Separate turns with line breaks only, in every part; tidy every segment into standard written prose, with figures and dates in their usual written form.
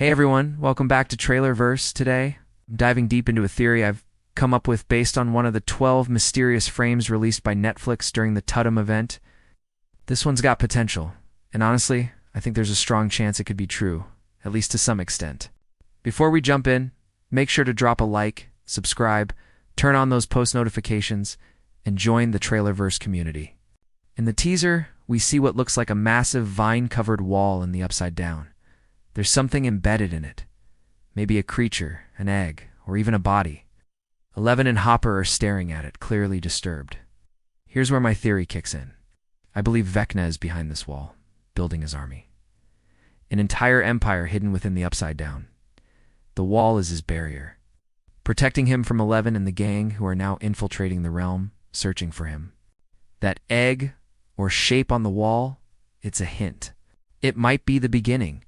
Hey everyone, welcome back to Trailerverse. Today, I'm diving deep into a theory I've come up with based on one of the 12 mysterious frames released by Netflix during the Tudum event. This one's got potential, and honestly, I think there's a strong chance it could be true, at least to some extent. Before we jump in, make sure to drop a like, subscribe, turn on those post notifications, and join the Trailerverse community. In the teaser, we see what looks like a massive vine-covered wall in the Upside Down. There's something embedded in it. Maybe a creature, an egg, or even a body. Eleven and Hopper are staring at it, clearly disturbed. Here's where my theory kicks in. I believe Vecna is behind this wall, building his army. An entire empire hidden within the Upside Down. The wall is his barrier, protecting him from Eleven and the gang who are now infiltrating the realm, searching for him. That egg or shape on the wall, it's a hint. It might be the beginning.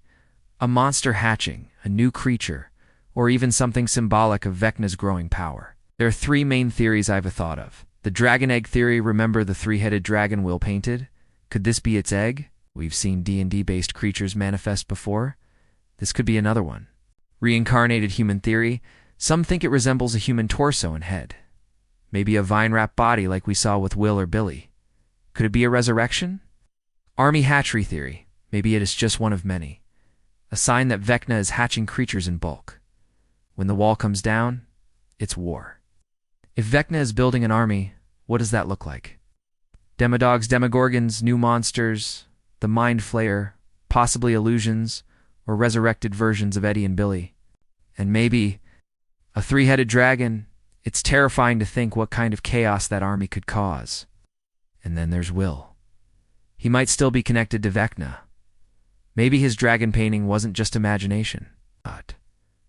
A monster hatching, a new creature, or even something symbolic of Vecna's growing power. There are three main theories I've thought of. The dragon egg theory, remember the three-headed dragon Will painted? Could this be its egg? We've seen D&D-based creatures manifest before. This could be another one. Reincarnated human theory, some think it resembles a human torso and head. Maybe a vine-wrapped body like we saw with Will or Billy. Could it be a resurrection? Army hatchery theory, maybe it is just one of many. A sign that Vecna is hatching creatures in bulk. When the wall comes down, it's war. If Vecna is building an army, what does that look like? Demodogs, Demogorgons, new monsters, the Mind Flayer, possibly illusions, or resurrected versions of Eddie and Billy. And maybe a three-headed dragon. It's terrifying to think what kind of chaos that army could cause. And then there's Will. He might still be connected to Vecna. Maybe his dragon painting wasn't just imagination, but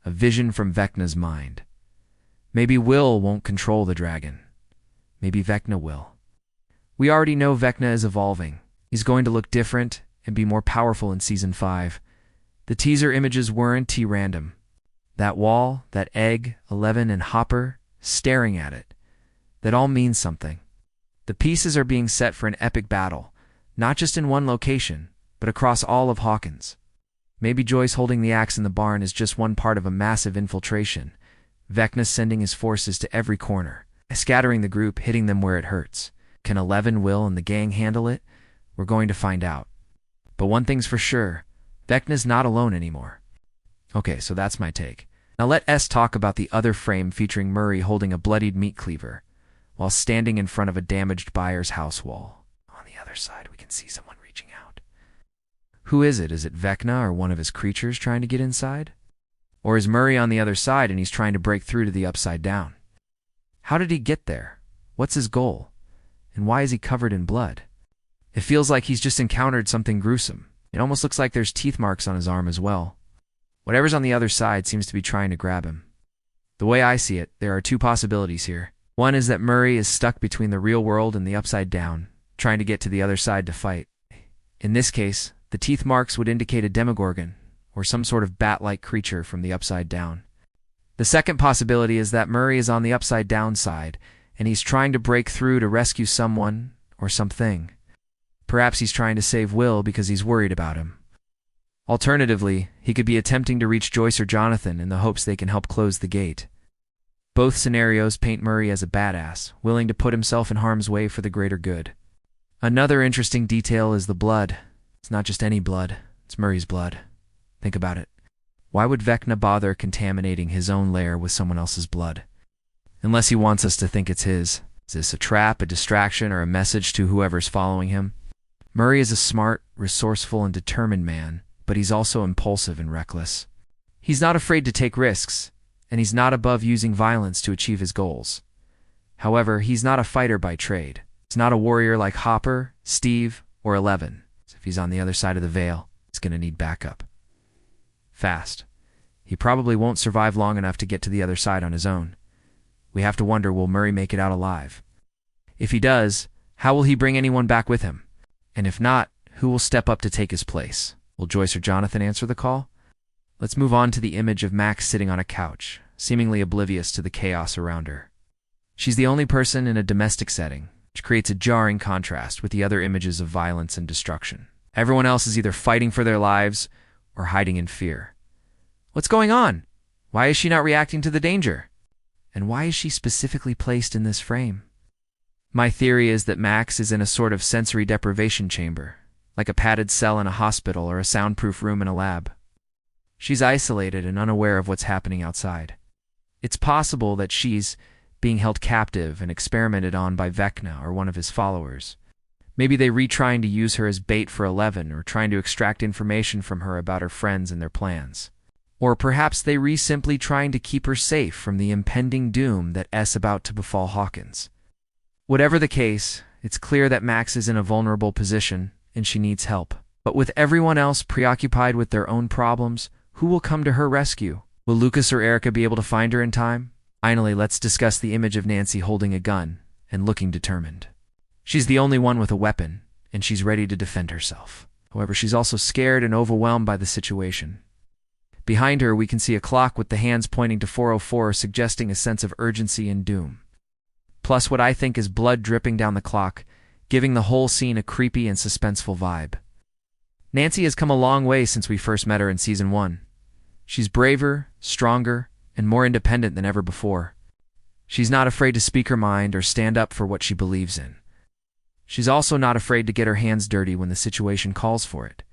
a vision from Vecna's mind. Maybe Will won't control the dragon. Maybe Vecna will. We already know Vecna is evolving. He's going to look different and be more powerful in Season 5. The teaser images weren't random. That wall, that egg, Eleven, and Hopper staring at it. That all means something. The pieces are being set for an epic battle, not just in one location, but across all of Hawkins. Maybe Joyce holding the axe in the barn is just one part of a massive infiltration. Vecna sending his forces to every corner, scattering the group, hitting them where it hurts. Can Eleven, Will, and the gang handle it? We're going to find out. But one thing's for sure, Vecna's not alone anymore. Okay, so that's my take. Now let S talk about the other frame featuring Murray holding a bloodied meat cleaver, while standing in front of a damaged buyer's house wall. On the other side, we can see someone reaching out. Who is it? Is it Vecna or one of his creatures trying to get inside? Or is Murray on the other side and he's trying to break through to the Upside Down? How did he get there? What's his goal? And why is he covered in blood? It feels like he's just encountered something gruesome. It almost looks like there's teeth marks on his arm as well. Whatever's on the other side seems to be trying to grab him. The way I see it, there are two possibilities here. One is that Murray is stuck between the real world and the Upside Down, trying to get to the other side to fight. In this case, the teeth marks would indicate a Demogorgon, or some sort of bat-like creature from the Upside Down. The second possibility is that Murray is on the Upside Down side, and he's trying to break through to rescue someone or something. Perhaps he's trying to save Will because he's worried about him. Alternatively, he could be attempting to reach Joyce or Jonathan in the hopes they can help close the gate. Both scenarios paint Murray as a badass, willing to put himself in harm's way for the greater good. Another interesting detail is the blood. It's not just any blood, it's Murray's blood. Think about it. Why would Vecna bother contaminating his own lair with someone else's blood? Unless he wants us to think it's his. Is this a trap, a distraction, or a message to whoever's following him? Murray is a smart, resourceful, and determined man, but he's also impulsive and reckless. He's not afraid to take risks, and he's not above using violence to achieve his goals. However, he's not a fighter by trade. He's not a warrior like Hopper, Steve, or Eleven. So if he's on the other side of the veil, he's going to need backup. Fast. He probably won't survive long enough to get to the other side on his own. We have to wonder, will Murray make it out alive? If he does, how will he bring anyone back with him? And if not, who will step up to take his place? Will Joyce or Jonathan answer the call? Let's move on to the image of Max sitting on a couch, seemingly oblivious to the chaos around her. She's the only person in a domestic setting, which creates a jarring contrast with the other images of violence and destruction. Everyone else is either fighting for their lives or hiding in fear. What's going on? Why is she not reacting to the danger? And why is she specifically placed in this frame? My theory is that Max is in a sort of sensory deprivation chamber, like a padded cell in a hospital or a soundproof room in a lab. She's isolated and unaware of what's happening outside. It's possible that she's being held captive and experimented on by Vecna or one of his followers. Maybe they trying to use her as bait for 11 or trying to extract information from her about her friends and their plans. Or perhaps they simply trying to keep her safe from the impending doom that's about to befall Hawkins. Whatever the case, it's clear that Max is in a vulnerable position and she needs help. But with everyone else preoccupied with their own problems, who will come to her rescue? Will Lucas or Erica be able to find her in time? Finally, let's discuss the image of Nancy holding a gun and looking determined. She's the only one with a weapon, and she's ready to defend herself. However, she's also scared and overwhelmed by the situation. Behind her, we can see a clock with the hands pointing to 4:04, suggesting a sense of urgency and doom. Plus what I think is blood dripping down the clock, giving the whole scene a creepy and suspenseful vibe. Nancy has come a long way since we first met her in Season 1. She's braver, stronger, and more independent than ever before. She's not afraid to speak her mind or stand up for what she believes in. She's also not afraid to get her hands dirty when the situation calls for it.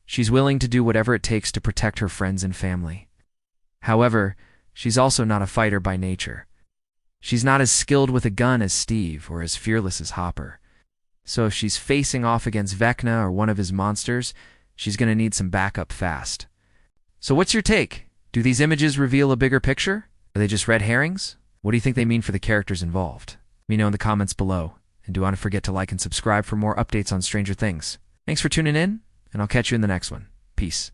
She's willing to do whatever it takes to protect her friends and family. However, she's also not a fighter by nature. She's not as skilled with a gun as Steve or as fearless as Hopper. So if she's facing off against Vecna or one of his monsters, she's going to need some backup fast. So what's your take? Do these images reveal a bigger picture? Are they just red herrings? What do you think they mean for the characters involved? Let me know in the comments below. And do not forget to like and subscribe for more updates on Stranger Things. Thanks for tuning in, and I'll catch you in the next one. Peace.